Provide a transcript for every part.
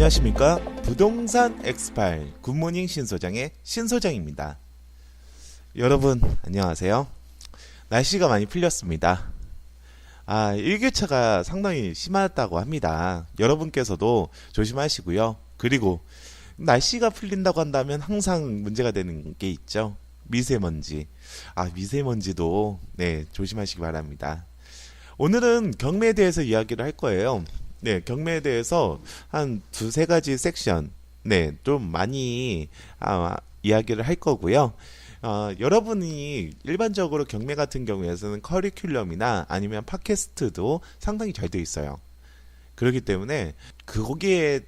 안녕하십니까. 부동산 엑스파일 굿모닝 신소장의 신소장입니다. 여러분 안녕하세요. 날씨가 많이 풀렸습니다. 일교차가 상당히 심하다고 합니다. 여러분께서도 조심하시고요. 그리고 날씨가 풀린다고 한다면 항상 문제가 되는 게 있죠. 미세먼지. 미세먼지도 조심하시기 바랍니다. 오늘은 경매에 대해서 이야기를 할 거예요. 경매에 대해서 한 두세 가지 섹션, 좀 많이 이야기를 할 거고요. 여러분이 일반적으로 경매 같은 경우에는 커리큘럼이나 아니면 팟캐스트도 상당히 잘 되어 있어요. 그렇기 때문에 거기에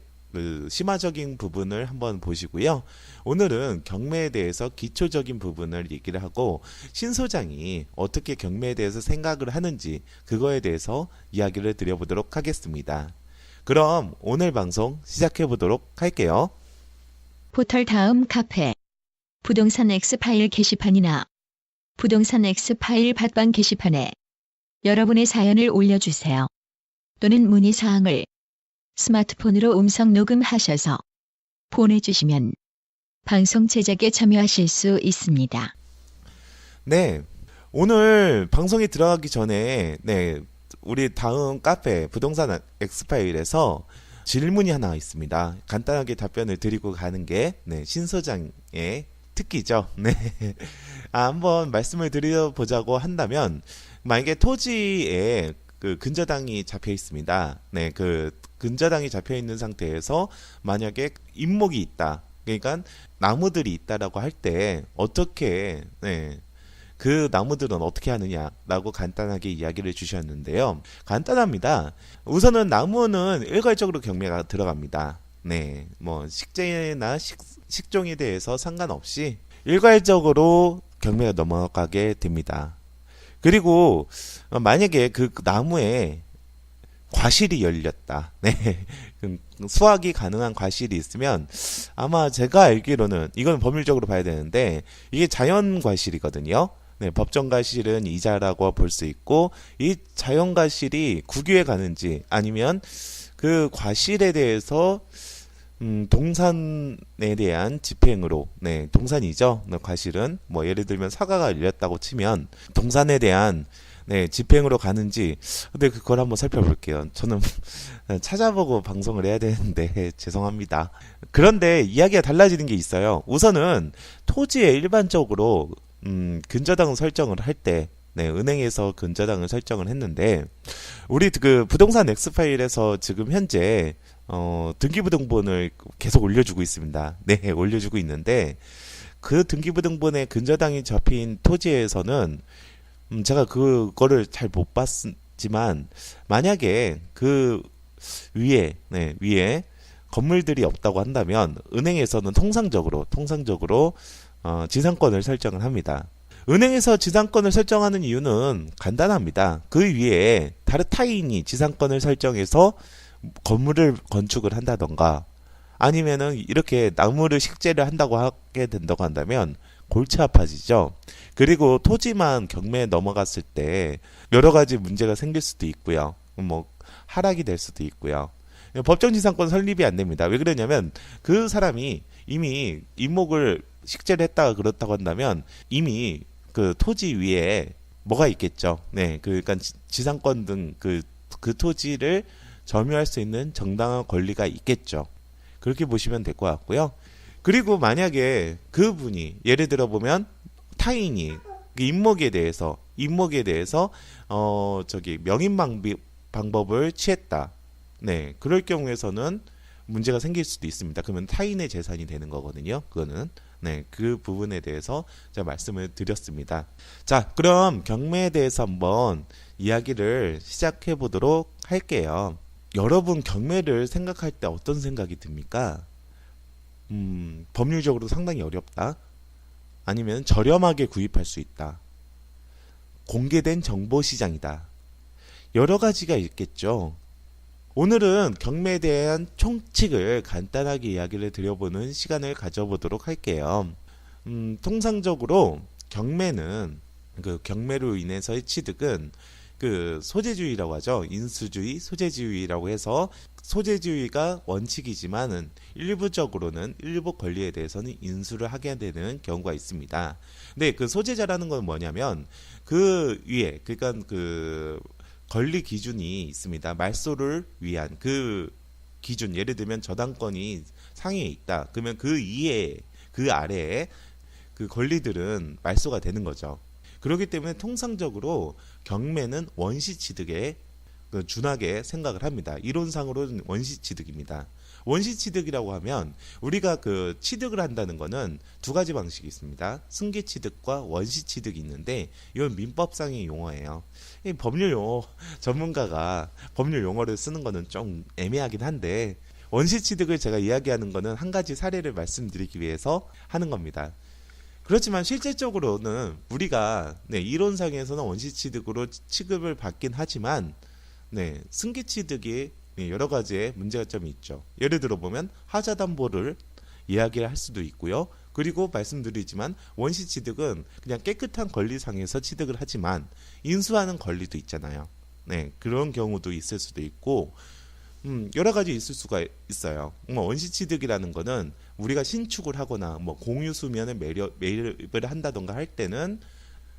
심화적인 부분을 한번 보시고요. 오늘은 경매에 대해서 기초적인 부분을 얘기를 하고 신소장이 어떻게 경매에 대해서 생각을 하는지 그거에 대해서 이야기를 드려보도록 하겠습니다. 그럼 오늘 방송 시작해 보도록 할게요. 포털 다음 카페 부동산 X파일 게시판이나 부동산 X파일 팟빵 게시판에 여러분의 사연을 올려주세요. 또는 문의사항을 스마트폰으로 음성 녹음하셔서 보내주시면 방송 제작에 참여하실 수 있습니다. 오늘 방송에 들어가기 전에 우리 다음 카페 부동산 엑스파일에서 질문이 하나 있습니다. 간단하게 답변을 드리고 가는 게 신소장의 특기죠. 한번 말씀을 드려보자고 한다면 만약에 토지에 근저당이 잡혀 있습니다. 그 근저당이 잡혀 있는 상태에서 만약에 임목이 있다. 그러니까 나무들이 있다라고 할 때 어떻게 그 나무들은 어떻게 하느냐라고 간단하게 이야기를 주셨는데요. 간단합니다. 우선은 나무는 일괄적으로 경매가 들어갑니다. 뭐 식재나 식종에 대해서 상관없이 일괄적으로 경매가 넘어가게 됩니다. 그리고 만약에 그 나무에 과실이 열렸다. 수확이 가능한 과실이 있으면 아마 제가 알기로는 이건 법률적으로 봐야 되는데 이게 자연 과실이거든요. 법정 과실은 이자라고 볼 수 있고 이 자연 과실이 국유에 가는지 아니면 그 과실에 대해서 동산에 대한 집행으로 동산이죠. 과실은 뭐 예를 들면 사과가 열렸다고 치면 동산에 대한 집행으로 가는지 근데 그걸 한번 살펴볼게요. 저는 찾아보고 방송을 해야 되는데 죄송합니다. 그런데 이야기가 달라지는 게 있어요. 우선은 토지에 일반적으로 근저당 설정을 할 때 은행에서 근저당을 설정을 했는데 우리 그 부동산 엑스파일에서 지금 현재 등기부등본을 계속 올려주고 있습니다. 올려주고 있는데 그 등기부등본에 근저당이 잡힌 토지에서는 제가 그거를 잘 못 봤지만 만약에 그 위에 건물들이 없다고 한다면 은행에서는 통상적으로 지상권을 설정을 합니다. 은행에서 지상권을 설정하는 이유는 간단합니다. 그 위에 다른 타인이 지상권을 설정해서 건물을 건축을 한다던가 아니면은 이렇게 나무를 식재를 한다고 하게 된다고 한다면 골치 아파지죠. 그리고 토지만 경매에 넘어갔을 때 여러 가지 문제가 생길 수도 있고요. 뭐 하락이 될 수도 있고요. 법정지상권 설립이 안 됩니다. 왜 그러냐면 그 사람이 이미 임목을 식재를 했다가 그렇다고 한다면 이미 그 토지 위에 뭐가 있겠죠. 그러니까 지상권 등 그 토지를 점유할 수 있는 정당한 권리가 있겠죠. 그렇게 보시면 될 것 같고요. 그리고 만약에 그분이 예를 들어 보면 타인이 임목에 대해서 명인 방법을 취했다. 그럴 경우에서는 문제가 생길 수도 있습니다. 그러면 타인의 재산이 되는 거거든요. 그거는 그 부분에 대해서 제가 말씀을 드렸습니다. 자, 그럼 경매에 대해서 한번 이야기를 시작해 보도록 할게요. 여러분 경매를 생각할 때 어떤 생각이 듭니까? 법률적으로 상당히 어렵다. 아니면 저렴하게 구입할 수 있다. 공개된 정보 시장이다. 여러 가지가 있겠죠. 오늘은 경매에 대한 총칙을 간단하게 이야기를 드려보는 시간을 가져보도록 할게요. 통상적으로 경매는 그 경매로 인해서의 취득은 그 소재주의라고 하죠. 인수주의, 소재주의라고 해서 소재주의가 원칙이지만은 일부적으로는 일부 권리에 대해서는 인수를 하게 되는 경우가 있습니다. 근데 그 소재자라는 건 뭐냐면 그 위에 그러니까 그 권리 기준이 있습니다. 말소를 위한 그 기준, 예를 들면 저당권이 상위에 있다. 그러면 그 이에 그 아래에 그 권리들은 말소가 되는 거죠. 그렇기 때문에 통상적으로 경매는 원시 취득에 준하게 생각을 합니다. 이론상으로는 원시 취득입니다. 원시 취득이라고 하면 우리가 그 취득을 한다는 거는 두 가지 방식이 있습니다. 승계 취득과 원시 취득이 있는데 이건 민법상의 용어예요. 이 법률 용어 전문가가 법률 용어를 쓰는 거는 좀 애매하긴 한데 원시 취득을 제가 이야기하는 거는 한 가지 사례를 말씀드리기 위해서 하는 겁니다. 그렇지만 실질적으로는 우리가 이론상에서는 원시 취득으로 취급을 받긴 하지만 승계 취득이 여러 가지의 문제점이 있죠. 예를 들어 보면 하자담보를 이야기를 할 수도 있고요. 그리고 말씀드리지만 원시 취득은 그냥 깨끗한 권리상에서 취득을 하지만 인수하는 권리도 있잖아요. 그런 경우도 있을 수도 있고 여러 가지 있을 수가 있어요. 원시 취득이라는 거는 우리가 신축을 하거나 공유 수면에 매입을 한다던가 할 때는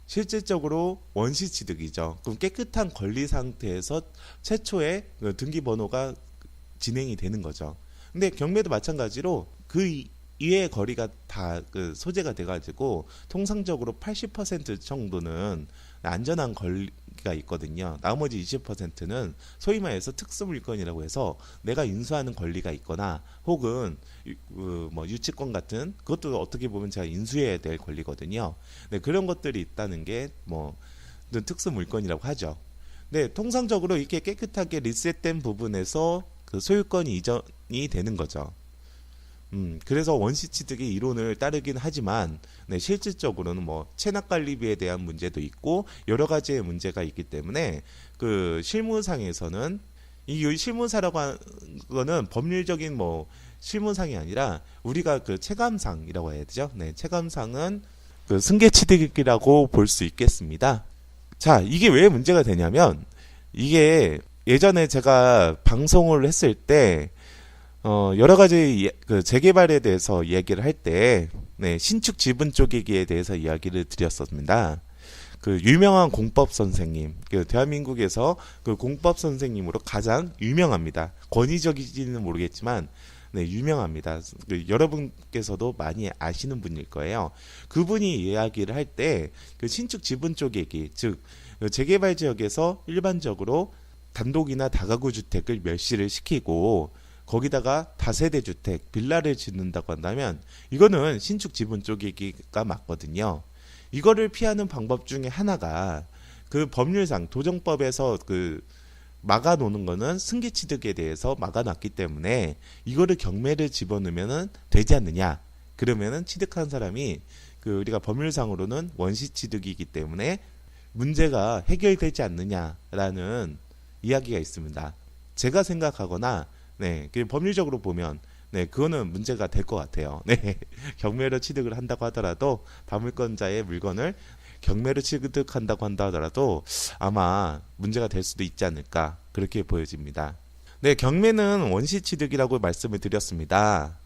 실질적으로 원시 취득이죠. 그럼 깨끗한 권리 상태에서 최초의 등기 번호가 진행이 되는 거죠. 근데 경매도 마찬가지로 그 이외의 거리가 다 그 소재가 돼가지고 통상적으로 80% 정도는 안전한 권리가 있거든요. 나머지 20%는 소위 말해서 특수물건이라고 해서 내가 인수하는 권리가 있거나 혹은 유치권 같은 그것도 어떻게 보면 제가 인수해야 될 권리거든요. 그런 것들이 있다는 게 특수물건이라고 하죠. 통상적으로 이렇게 깨끗하게 리셋된 부분에서 그 소유권이 이전이 되는 거죠. 그래서 원시 취득의 이론을 따르긴 하지만 실질적으로는 체납관리비에 대한 문제도 있고 여러 가지의 문제가 있기 때문에 그 실무상에서는 이 실무사라고 하는 거는 법률적인 실무상이 아니라 우리가 그 체감상이라고 해야 되죠. 체감상은 그 승계 취득이라고 볼 수 있겠습니다. 자, 이게 왜 문제가 되냐면 이게 예전에 제가 방송을 했을 때 여러 가지 그 재개발에 대해서 이야기를 할 때 신축 지분 쪼개기에 대해서 이야기를 드렸습니다. 그 유명한 공법 선생님, 그 대한민국에서 그 공법 선생님으로 가장 유명합니다. 권위적이지는 모르겠지만 유명합니다. 여러분께서도 많이 아시는 분일 거예요. 그분이 이야기를 할 때 그 신축 지분 쪼개기, 즉 재개발 지역에서 일반적으로 단독이나 다가구 주택을 멸시를 시키고 거기다가 다세대 주택, 빌라를 짓는다고 한다면 이거는 신축 지분 쪼개기가 맞거든요. 이거를 피하는 방법 중에 하나가 그 법률상 도정법에서 그 막아놓는 거는 승계 취득에 대해서 막아놨기 때문에 이거를 경매를 집어넣으면 되지 않느냐. 그러면은 취득한 사람이 그 우리가 법률상으로는 원시 취득이기 때문에 문제가 해결되지 않느냐라는 이야기가 있습니다. 제가 생각하거나 그 법률적으로 보면 그거는 문제가 될 것 같아요. 경매로 취득을 한다고 하더라도 다물권자의 물건을 경매로 취득한다고 하더라도 아마 문제가 될 수도 있지 않을까 그렇게 보여집니다. 경매는 원시 취득이라고 말씀을 드렸습니다.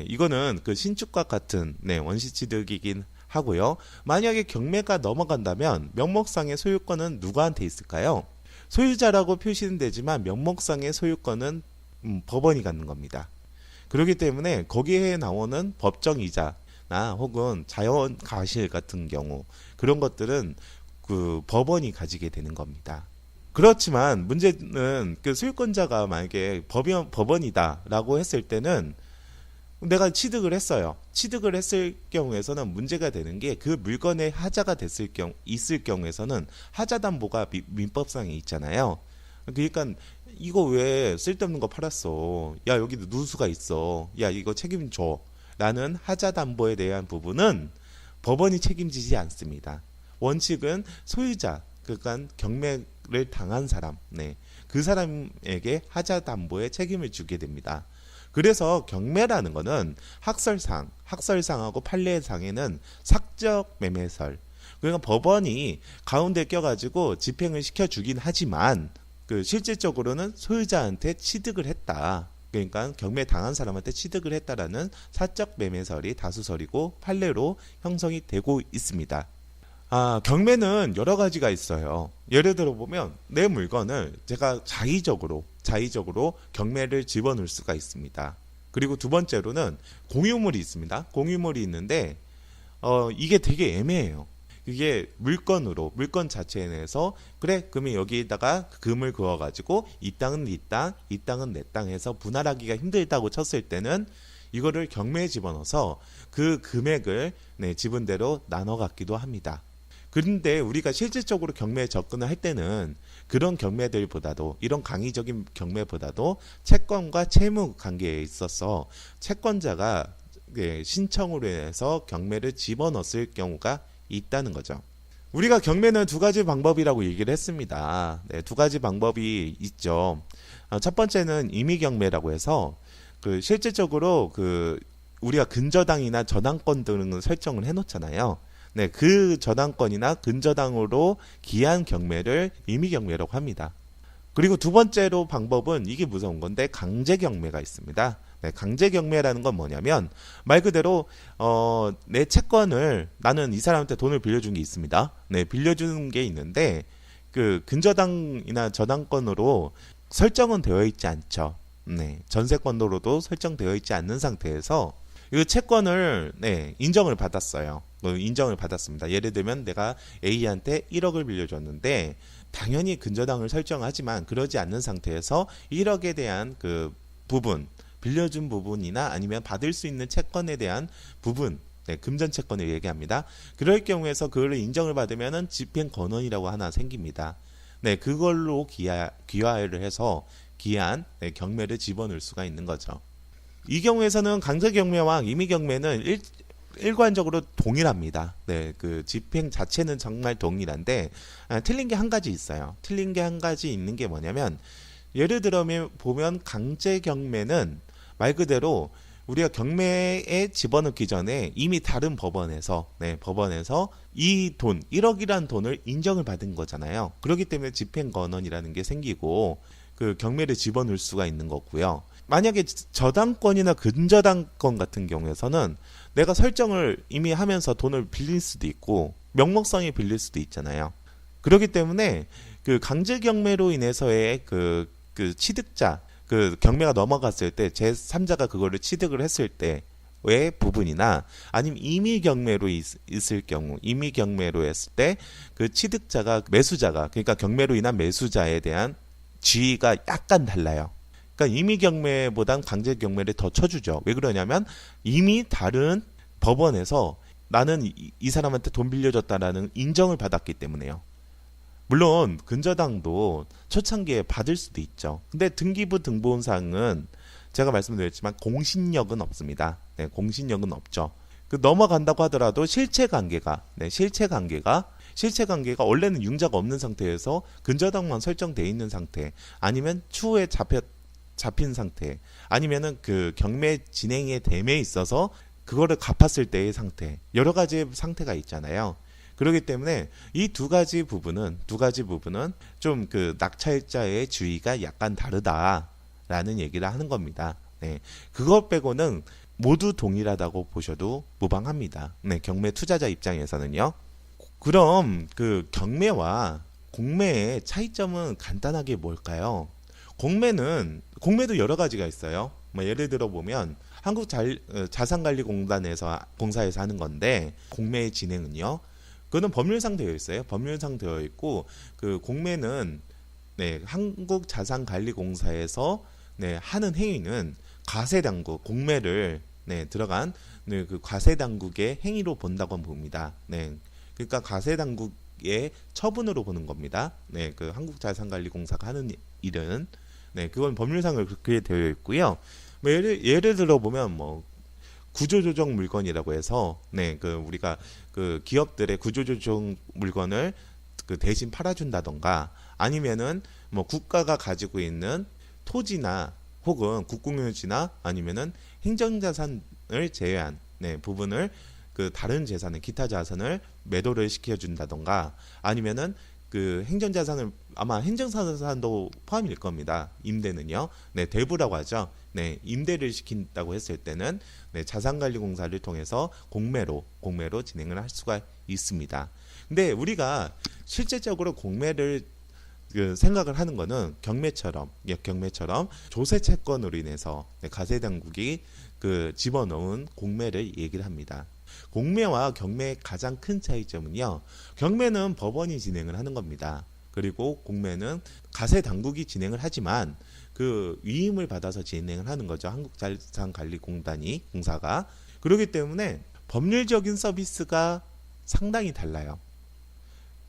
이거는 그 신축과 같은 원시 취득이긴 하고요. 만약에 경매가 넘어간다면 명목상의 소유권은 누구한테 있을까요? 소유자라고 표시는 되지만 명목상의 소유권은 법원이 갖는 겁니다. 그렇기 때문에 거기에 나오는 법정이자나 혹은 자연 가실 같은 경우 그런 것들은 그 법원이 가지게 되는 겁니다. 그렇지만 문제는 그 소유권자가 만약에 법원이다라고 했을 때는 내가 취득을 했어요. 취득을 했을 경우에서는 문제가 되는 게 그 물건에 하자가 있을 경우에서는 하자 담보가 민법상에 있잖아요. 그러니까 이거 왜 쓸데없는 거 팔았어? 야, 여기도 누수가 있어. 야, 이거 책임져. 라는 하자 담보에 대한 부분은 법원이 책임지지 않습니다. 원칙은 소유자, 그러니까 경매를 당한 사람, 그 사람에게 하자 담보에 책임을 주게 됩니다. 그래서 경매라는 거는 학설상하고 판례상에는 사적 매매설, 그러니까 법원이 가운데 껴가지고 집행을 시켜주긴 하지만 그 실질적으로는 소유자한테 취득을 했다. 그러니까 경매 당한 사람한테 취득을 했다라는 사적 매매설이 다수설이고 판례로 형성이 되고 있습니다. 경매는 여러 가지가 있어요. 예를 들어 보면 내 물건을 제가 자의적으로 경매를 집어넣을 수가 있습니다. 그리고 두 번째로는 공유물이 있습니다. 공유물이 있는데 이게 되게 애매해요. 이게 물건 자체에 대해서 그래 그러면 여기에다가 금을 그어가지고 이 땅은 네 땅, 이 땅은 내 땅 해서 분할하기가 힘들다고 쳤을 때는 이거를 경매에 집어넣어서 그 금액을 지분대로 나눠 갖기도 합니다. 그런데 우리가 실질적으로 경매에 접근을 할 때는 그런 경매들보다도 이런 강의적인 경매보다도 채권과 채무 관계에 있어서 채권자가 신청으로 인해서 경매를 집어넣었을 경우가 있다는 거죠. 우리가 경매는 두 가지 방법이라고 얘기를 했습니다. 두 가지 방법이 있죠. 첫 번째는 임의경매라고 해서 실질적으로 우리가 근저당이나 저당권 등을 설정을 해놓잖아요. 그 저당권이나 근저당으로 기한 경매를 임의경매라고 합니다. 그리고 두 번째로 방법은 이게 무서운 건데 강제경매가 있습니다. 강제경매라는 건 뭐냐면 말 그대로 내 채권을 나는 이 사람한테 돈을 빌려준 게 있습니다. 빌려준 게 있는데 그 근저당이나 저당권으로 설정은 되어 있지 않죠. 전세권으로도 설정되어 있지 않는 상태에서 이 채권을 인정을 받았어요. 인정을 받았습니다. 예를 들면 내가 A한테 1억을 빌려줬는데 당연히 근저당을 설정하지만 그러지 않는 상태에서 1억에 대한 그 부분 빌려준 부분이나 아니면 받을 수 있는 채권에 대한 부분 금전 채권을 얘기합니다. 그럴 경우에서 그걸 인정을 받으면은 집행 권한이라고 하나 생깁니다. 그걸로 귀화를 해서 기한 경매를 집어넣을 수가 있는 거죠. 이 경우에서는 강제경매와 임의경매는 일관적으로 동일합니다. 그 집행 자체는 정말 동일한데 틀린 게 한 가지 있어요. 틀린 게 한 가지 있는 게 뭐냐면 예를 들어 보면 강제경매는 말 그대로 우리가 경매에 집어넣기 전에 이미 다른 법원에서 이 돈 1억이라는 돈을 인정을 받은 거잖아요. 그렇기 때문에 집행권한이라는 게 생기고 그 경매를 집어넣을 수가 있는 거고요. 만약에 저당권이나 근저당권 같은 경우에서는 내가 설정을 이미 하면서 돈을 빌릴 수도 있고 명목상에 빌릴 수도 있잖아요. 그렇기 때문에 그 강제경매로 인해서의 그 취득자 그 경매가 넘어갔을 때 제3자가 그거를 취득을 했을 때의 부분이나 아니면 임의경매로 있을 경우 임의경매로 했을 때 그 취득자가 매수자가 그러니까 경매로 인한 매수자에 대한 지위가 약간 달라요. 그러니까 임의경매보단 강제경매를 더 쳐주죠. 왜 그러냐면 이미 다른 법원에서 나는 이 사람한테 돈 빌려줬다라는 인정을 받았기 때문에요. 물론 근저당도 초창기에 받을 수도 있죠. 근데 등기부 등본상은 제가 말씀드렸지만 공신력은 없습니다. 공신력은 없죠. 넘어간다고 하더라도 실체관계가 원래는 융자가 없는 상태에서 근저당만 설정되어 있는 상태 아니면 추후에 잡힌 상태 아니면은 그 경매 진행의 됨에 있어서 그거를 갚았을 때의 상태 여러 가지 상태가 있잖아요. 그렇기 때문에 이 두 가지 부분은 좀 그 낙찰자의 주의가 약간 다르다라는 얘기를 하는 겁니다. 그것 빼고는 모두 동일하다고 보셔도 무방합니다. 경매 투자자 입장에서는요. 그럼 그 경매와 공매의 차이점은 간단하게 뭘까요? 공매도 여러 가지가 있어요. 예를 들어 보면 공사에서 하는 건데 공매의 진행은요. 그거는 법률상 되어 있어요. 법률상 되어 있고 그 공매는 한국자산관리공사에서 하는 행위는 과세당국 공매를 들어간 그 과세당국의 행위로 본다고 봅니다. 그러니까 과세당국의 처분으로 보는 겁니다. 그 한국자산관리공사가 하는 일은 그건 법률상으로 그렇게 되어 있고요. 예를 들어 보면 구조조정 물건이라고 해서 그 우리가 그 기업들의 구조조정 물건을 그 대신 팔아준다던가 아니면은 국가가 가지고 있는 토지나 혹은 국공유지나 아니면은 행정자산을 제외한 부분을 그 다른 재산을 기타 자산을 매도를 시켜준다던가 아니면은 그 행정자산을 아마 행정자산도 포함일 겁니다. 임대는요. 네, 대부라고 하죠. 네, 임대를 시킨다고 했을 때는 네, 자산관리공사를 통해서 공매로 진행을 할 수가 있습니다. 근데 우리가 실제적으로 공매를 그 생각을 하는 거는 경매처럼 조세 채권으로 인해서 네, 가세 당국이 그 집어넣은 공매를 얘기를 합니다. 공매와 경매의 가장 큰 차이점은요. 경매는 법원이 진행을 하는 겁니다. 그리고 공매는 가세 당국이 진행을 하지만 그 위임을 받아서 진행을 하는 거죠. 한국자산관리공사가. 그렇기 때문에 법률적인 서비스가 상당히 달라요.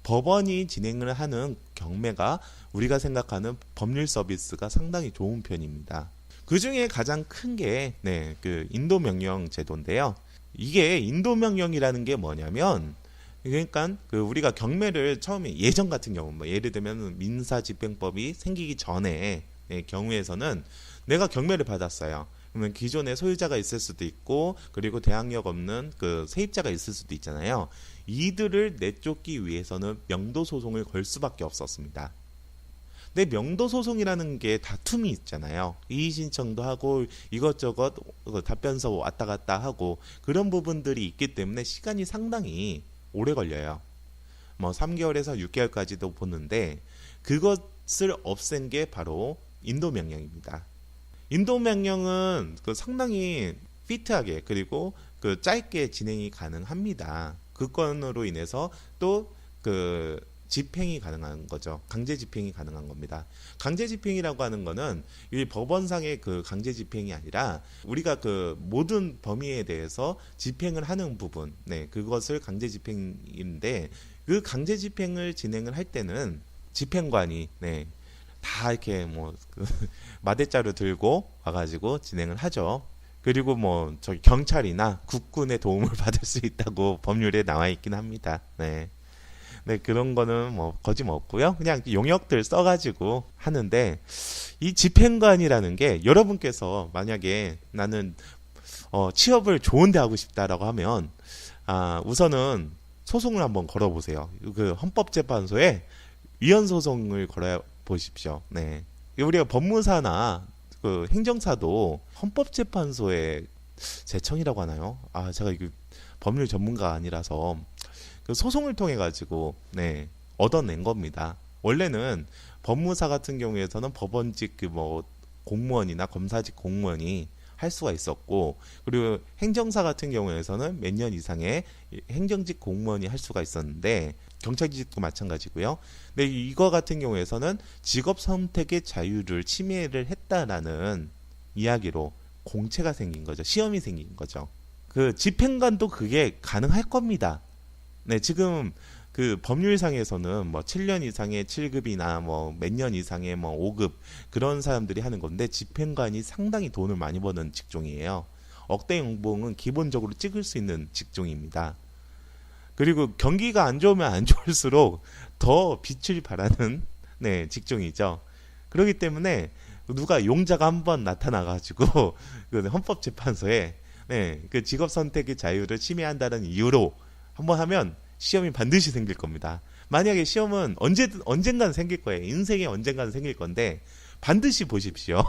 법원이 진행을 하는 경매가 우리가 생각하는 법률 서비스가 상당히 좋은 편입니다. 그 중에 가장 큰 게 그 인도명령 제도인데요. 이게 인도명령이라는 게 뭐냐면 그러니까 그 우리가 경매를 처음에 예전 같은 경우 뭐 예를 들면 민사집행법이 생기기 전에 경우에서는 내가 경매를 받았어요. 그러면 기존에 소유자가 있을 수도 있고 그리고 대항력 없는 그 세입자가 있을 수도 있잖아요. 이들을 내쫓기 위해서는 명도 소송을 걸 수밖에 없었습니다. 근데 명도 소송이라는 게 다툼이 있잖아요. 이의 신청도 하고 이것저것 답변서 왔다 갔다 하고 그런 부분들이 있기 때문에 시간이 상당히 오래 걸려요. 뭐 3개월에서 6개월까지도 보는데 그것을 없앤 게 바로 인도명령입니다. 인도명령은 그 상당히 피트하게 그리고 그 짧게 진행이 가능합니다. 그 건으로 인해서 또 그 집행이 가능한 거죠. 강제 집행이 가능한 겁니다. 강제 집행이라고 하는 거는 이 법원상의 그 강제 집행이 아니라 우리가 그 모든 범위에 대해서 집행을 하는 부분, 그것을 강제 집행인데 그 강제 집행을 진행을 할 때는 집행관이 다 이렇게 뭐 그 마대자루 들고 와가지고 진행을 하죠. 그리고 뭐 저기 경찰이나 국군의 도움을 받을 수 있다고 법률에 나와 있긴 합니다. 네, 그런 거는 뭐 거짓없고요. 그냥 용역들 써가지고 하는데 이 집행관이라는 게 여러분께서 만약에 나는 취업을 좋은데 하고 싶다라고 하면 우선은 소송을 한번 걸어보세요. 그 헌법재판소에 위헌 소송을 걸어 보십시오. 네, 우리가 법무사나 그 행정사도 헌법재판소에 제청이라고 하나요? 제가 이거 법률 전문가가 아니라서 그 소송을 통해 가지고 얻어낸 겁니다. 원래는 법무사 같은 경우에서는 법원직 그 뭐 공무원이나 검사직 공무원이 할 수가 있었고 그리고 행정사 같은 경우에서는 몇 년 이상의 행정직 공무원이 할 수가 있었는데 경찰직도 마찬가지고요. 근데 이거 같은 경우에서는 직업 선택의 자유를 침해를 했다라는 이야기로 공채가 생긴 거죠. 시험이 생긴 거죠. 그 집행관도 그게 가능할 겁니다. 지금 그 법률상에서는 뭐 7년 이상의 7급이나 뭐 몇 년 이상의 뭐 5급 그런 사람들이 하는 건데 집행관이 상당히 돈을 많이 버는 직종이에요. 억대 연봉은 기본적으로 찍을 수 있는 직종입니다. 그리고 경기가 안 좋으면 안 좋을수록 더 빛을 발하는 직종이죠. 그렇기 때문에 누가 용자가 한번 나타나가지고 그 헌법재판소에 그 직업 선택의 자유를 침해한다는 이유로 한번 하면 시험이 반드시 생길 겁니다. 만약에 시험은 언젠간 생길 거예요. 인생에 언젠간 생길 건데 반드시 보십시오.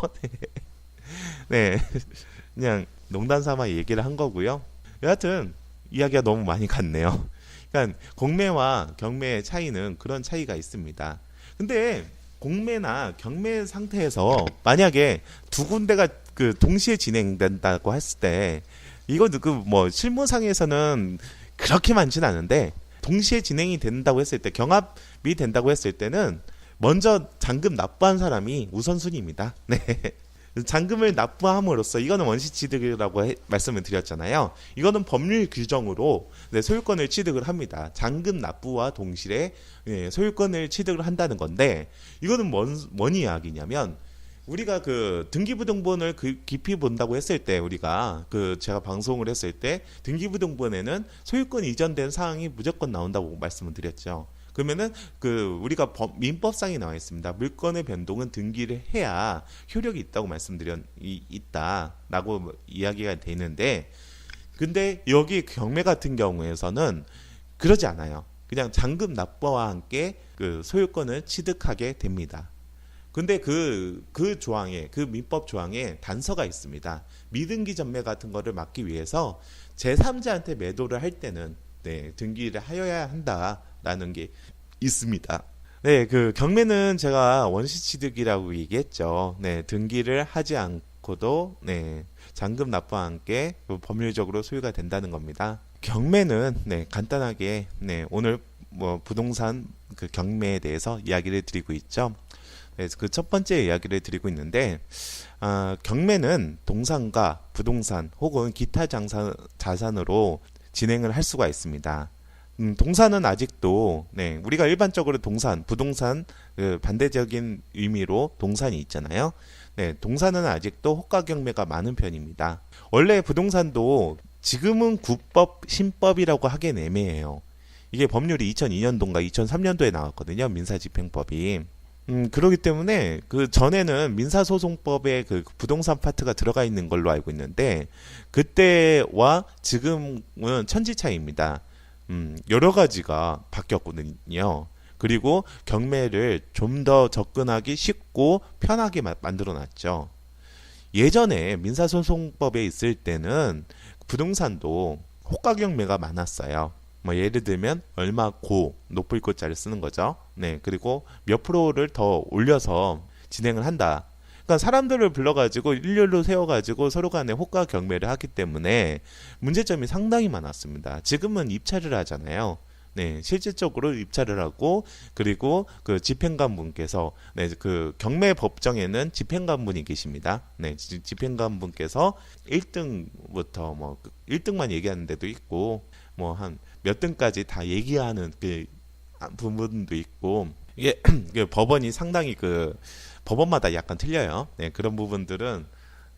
그냥 농담 삼아 얘기를 한 거고요. 여하튼 이야기가 너무 많이 갔네요. 그러니까 공매와 경매의 차이는 그런 차이가 있습니다. 근데 공매나 경매 상태에서 만약에 두 군데가 그 동시에 진행된다고 했을 때 이거 그 뭐 실무상에서는 그렇게 많지는 않은데 동시에 진행이 된다고 했을 때 경합이 된다고 했을 때는 먼저 잔금 납부한 사람이 우선순위입니다. 잔금을 납부함으로써 이거는 원시 취득이라고 말씀을 드렸잖아요. 이거는 법률 규정으로 소유권을 취득을 합니다. 잔금 납부와 동시에 소유권을 취득을 한다는 건데 이거는 뭔 이야기냐면 우리가 그 등기부등본을 깊이 본다고 했을 때 우리가 제가 방송을 했을 때 등기부등본에는 소유권 이전된 사항이 무조건 나온다고 말씀을 드렸죠. 그러면은 우리가 민법상에 나와 있습니다. 물건의 변동은 등기를 해야 효력이 있다고 있다라고 이야기가 되는데 근데 여기 경매 같은 경우에서는 그러지 않아요. 그냥 잔금 납부와 함께 그 소유권을 취득하게 됩니다. 근데 그 조항에, 그 민법 조항에 단서가 있습니다. 미등기 전매 같은 거를 막기 위해서 제3자한테 매도를 할 때는 네, 등기를 하여야 한다라는 게 있습니다. 네, 그 경매는 제가 원시 취득이라고 얘기했죠. 네, 등기를 하지 않고도 네, 잔금 납부와 함께 법률적으로 소유가 된다는 겁니다. 경매는 네, 간단하게 네, 오늘 뭐 부동산 그 경매에 대해서 이야기를 드리고 있죠. 그래서 그 첫 번째 이야기를 드리고 있는데 경매는 동산과 부동산 혹은 기타 자산으로 진행을 할 수가 있습니다. 동산은 아직도 네, 우리가 일반적으로 동산, 부동산 그 반대적인 의미로 동산이 있잖아요. 네, 동산은 아직도 호가 경매가 많은 편입니다. 원래 부동산도 지금은 국법, 신법이라고 하기엔 애매해요. 이게 법률이 2002년도인가 2003년도에 나왔거든요. 민사집행법이. 그러기 때문에 그 전에는 민사소송법에 그 부동산 파트가 들어가 있는 걸로 알고 있는데 그때와 지금은 천지 차이입니다. 여러 가지가 바뀌었거든요. 그리고 경매를 좀 더 접근하기 쉽고 편하게 만들어 놨죠. 예전에 민사소송법에 있을 때는 부동산도 호가 경매가 많았어요. 뭐 예를 들면 얼마 고 높을 고자를 쓰는 거죠. 네, 그리고 몇 프로를 더 올려서 진행을 한다. 그러니까 사람들을 불러가지고 일렬로 세워가지고 서로 간에 호가 경매를 하기 때문에 문제점이 상당히 많았습니다. 지금은 입찰을 하잖아요. 네, 실질적으로 입찰을 하고 그리고 그 집행관분께서 네, 그 경매 법정에는 집행관분이 계십니다. 네, 집행관분께서 1등부터 뭐 1등만 얘기하는 데도 있고 뭐 한 몇 등까지 다 얘기하는 그 부분도 있고 이게 그 법원이 상당히 그 법원마다 약간 틀려요. 네, 그런 부분들은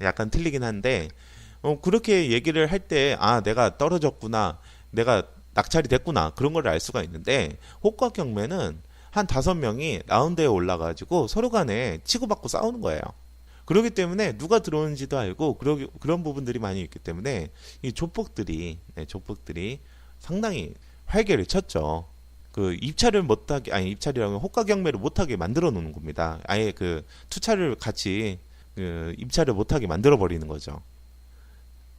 약간 틀리긴 한데 그렇게 얘기를 할 때 아 내가 떨어졌구나, 내가 낙찰이 됐구나 그런 걸 알 수가 있는데 호가 경매는 한 5명이 라운드에 올라가지고 서로 간에 치고받고 싸우는 거예요. 그렇기 때문에 누가 들어오는지도 알고 그런 부분들이 많이 있기 때문에 이 조폭들이 상당히 활개를 쳤죠. 그 입찰을 못하게 아니 입찰이라면 호가 경매를 못하게 만들어 놓는 겁니다. 아예 그 투차를 같이 그 입찰을 못하게 만들어 버리는 거죠.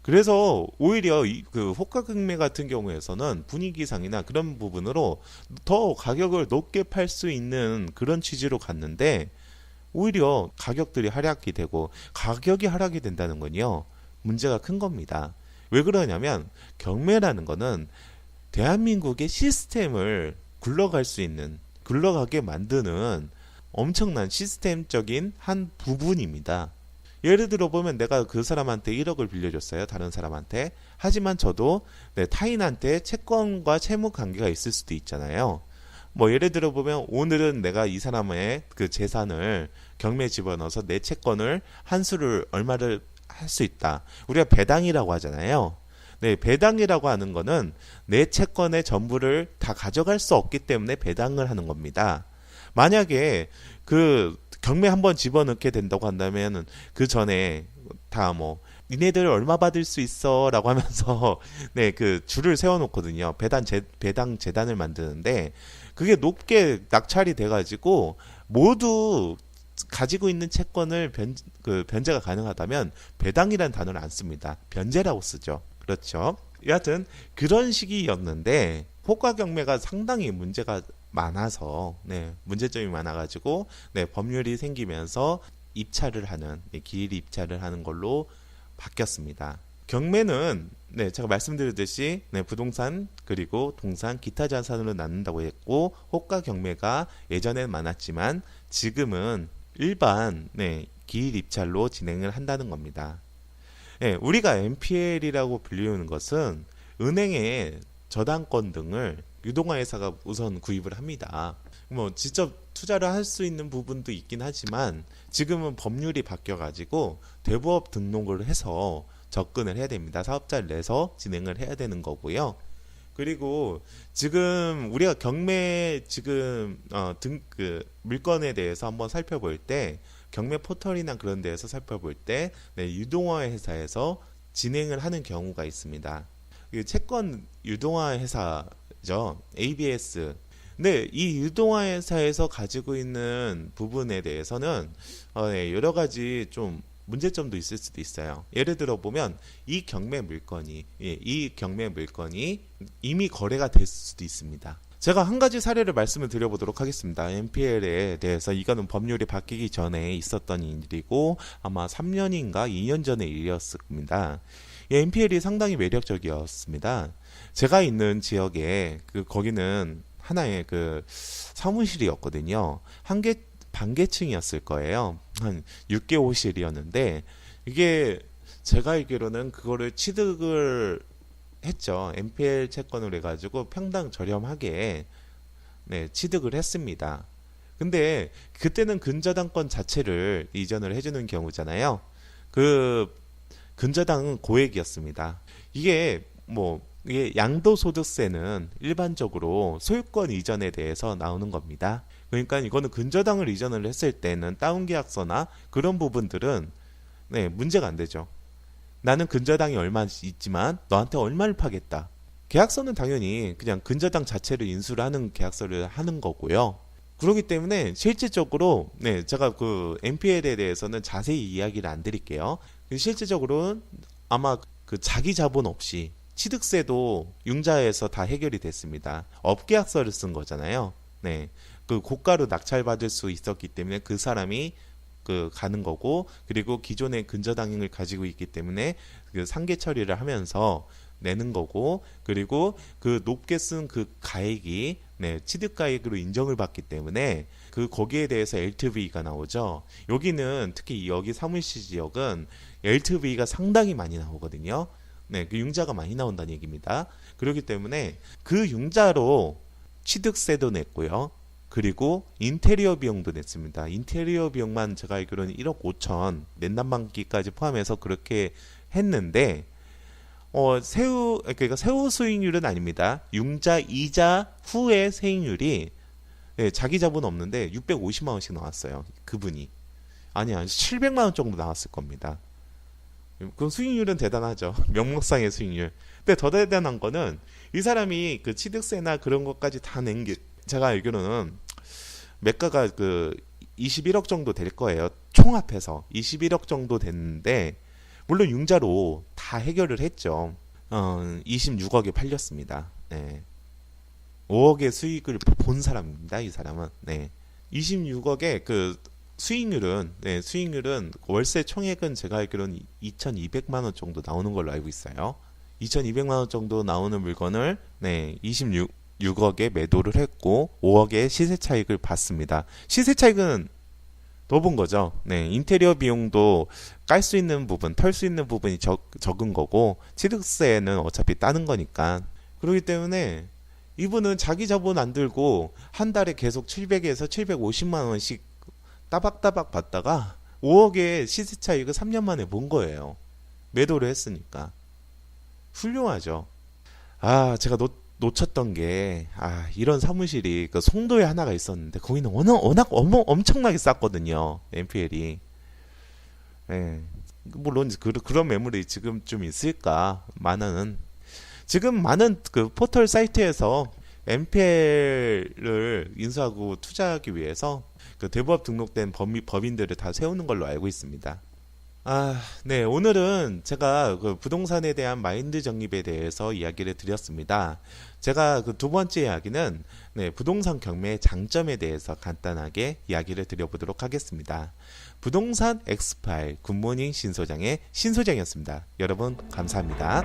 그래서 오히려 그 호가 경매 같은 경우에서는 분위기상이나 그런 부분으로 더 가격을 높게 팔 수 있는 그런 취지로 갔는데 오히려 가격들이 하락이 되고 가격이 하락이 된다는 건요 문제가 큰 겁니다. 왜 그러냐면 경매라는 거는 대한민국의 시스템을 굴러가게 만드는 엄청난 시스템적인 한 부분입니다. 예를 들어 보면 내가 그 사람한테 1억을 빌려줬어요. 다른 사람한테. 하지만 저도 네, 타인한테 채권과 채무 관계가 있을 수도 있잖아요. 뭐 예를 들어 보면 오늘은 내가 이 사람의 그 재산을 경매에 집어넣어서 내 채권을 한 수를 얼마를 할 수 있다. 우리가 배당이라고 하잖아요. 네, 배당이라고 하는 거는 내 채권의 전부를 다 가져갈 수 없기 때문에 배당을 하는 겁니다. 만약에 그 경매 한번 집어넣게 된다고 한다면 그 전에 다 뭐 니네들 얼마 받을 수 있어라고 하면서 네, 그 줄을 세워 놓거든요. 배당 재단을 만드는데 그게 높게 낙찰이 돼 가지고 모두 가지고 있는 채권을 변제가 가능하다면 배당이라는 단어를 안 씁니다. 변제라고 쓰죠. 그렇죠. 여하튼 그런 시기였는데 호가 경매가 상당히 문제가 많아서 네, 문제점이 많아가지고 네, 법률이 생기면서 입찰을 하는 기일 입찰을 하는 걸로 바뀌었습니다. 경매는 네, 제가 말씀드렸듯이 네, 부동산 그리고 동산 기타 자산으로 나눈다고 했고 호가 경매가 예전에는 많았지만 지금은 일반 네, 기일 입찰로 진행을 한다는 겁니다. 네, 우리가 NPL이라고 불리우는 것은 은행의 저당권 등을 유동화회사가 우선 구입을 합니다. 뭐 직접 투자를 할 수 있는 부분도 있긴 하지만 지금은 법률이 바뀌어가지고 대부업 등록을 해서 접근을 해야 됩니다. 사업자를 내서 진행을 해야 되는 거고요. 그리고 지금 우리가 경매 지금 그 물건에 대해서 한번 살펴볼 때 경매 포털이나 그런 데에서 살펴볼 때 네, 유동화 회사에서 진행을 하는 경우가 있습니다. 그 채권 유동화 회사죠. ABS. 근데 이 유동화 회사에서 가지고 있는 부분에 대해서는 네, 여러 가지 좀 문제점도 있을 수도 있어요. 예를 들어 보면 이 경매 물건이 이미 거래가 됐을 수도 있습니다. 제가 한 가지 사례를 말씀을 드려보도록 하겠습니다. NPL에 대해서 이거는 법률이 바뀌기 전에 있었던 일이고 아마 3년인가 2년 전의 일이었을 겁니다. NPL이 상당히 매력적이었습니다. 제가 있는 지역에 거기는 하나의 사무실이었거든요. 반개층이었을 거예요. 한 6개호실이었는데 이게 제가 알기로는 그거를 취득을 했죠. NPL 채권을 해가지고 평당 저렴하게 네, 취득을 했습니다. 근데 그때는 근저당권 자체를 이전을 해주는 경우잖아요. 근저당은 고액이었습니다. 이게 양도소득세는 일반적으로 소유권 이전에 대해서 나오는 겁니다. 그러니까 이거는 근저당을 이전을 했을 때는 다운계약서나 그런 부분들은 네, 문제가 안 되죠. 나는 근저당이 얼마 있지만 너한테 얼마를 파겠다. 계약서는 당연히 그냥 근저당 자체를 인수를 하는 계약서를 하는 거고요. 그렇기 때문에 실질적으로 네, 제가 NPL에 대해서는 자세히 이야기를 안 드릴게요. 실질적으로 아마 자기 자본 없이 취득세도 융자에서 다 해결이 됐습니다. 업계약서를 쓴 거잖아요. 네, 고가로 낙찰받을 수 있었기 때문에 그 사람이 가는 거고, 그리고 기존의 근저당을 가지고 있기 때문에 상계 처리를 하면서 내는 거고, 그리고 높게 쓴 가액이 네, 취득가액으로 인정을 받기 때문에 거기에 대해서 LTV가 나오죠. 여기는 특히 여기 사무실 지역은 LTV가 상당히 많이 나오거든요. 네, 융자가 많이 나온다는 얘기입니다. 그렇기 때문에 융자로 취득세도 냈고요. 그리고 인테리어 비용도 냈습니다. 인테리어 비용만 제가 알기로는 1억 5천 낸담반기까지 포함해서 그렇게 했는데 그러니까 세후 수익률은 아닙니다. 융자 이자 후의 세익률이 네, 자기 자본 없는데 650만 원씩 나왔어요. 그분이. 아니 700만 원 정도 나왔을 겁니다. 그 수익률은 대단하죠. 명목상의 수익률. 근데 더 대단한 거는 이 사람이 취득세나 그런 것까지 다 낸 게 제가 알기로는 매가가 21억 정도 될 거예요. 총합해서 21억 정도 됐는데 물론 융자로 다 해결을 했죠. 26억에 팔렸습니다. 네. 5억의 수익을 본 사람입니다. 이 사람은. 네. 26억의 수익률은 월세 총액은 제가 알기로는 2,200만 원 정도 나오는 걸로 알고 있어요. 2,200만 원 정도 나오는 물건을 26억에 매도를 했고 5억의 시세 차익을 받습니다. 시세 차익은 더 본 거죠. 네, 인테리어 비용도 깔 수 있는 부분, 털 수 있는 부분이 적은 거고 취득세는 어차피 따는 거니까. 그렇기 때문에 이분은 자기 자본 안 들고 한 달에 계속 700에서 750만 원씩 따박따박 받다가 5억의 시세 차익을 3년 만에 본 거예요. 매도를 했으니까. 훌륭하죠. 제가 놓쳤던 게 이런 사무실이 송도에 하나가 있었는데 거기는 워낙 엄청나게 쌌거든요. NPL이. 네. 물론 그런 매물이 지금 좀 있을까? 지금 많은 포털 사이트에서 NPL을 인수하고 투자하기 위해서 대부업 등록된 법인들을 다 세우는 걸로 알고 있습니다. 네. 오늘은 제가 부동산에 대한 마인드 정립에 대해서 이야기를 드렸습니다. 제가 두 번째 이야기는 부동산 경매의 장점에 대해서 간단하게 이야기를 드려보도록 하겠습니다. 부동산 엑스파일 굿모닝 신소장의 신소장이었습니다. 여러분 감사합니다.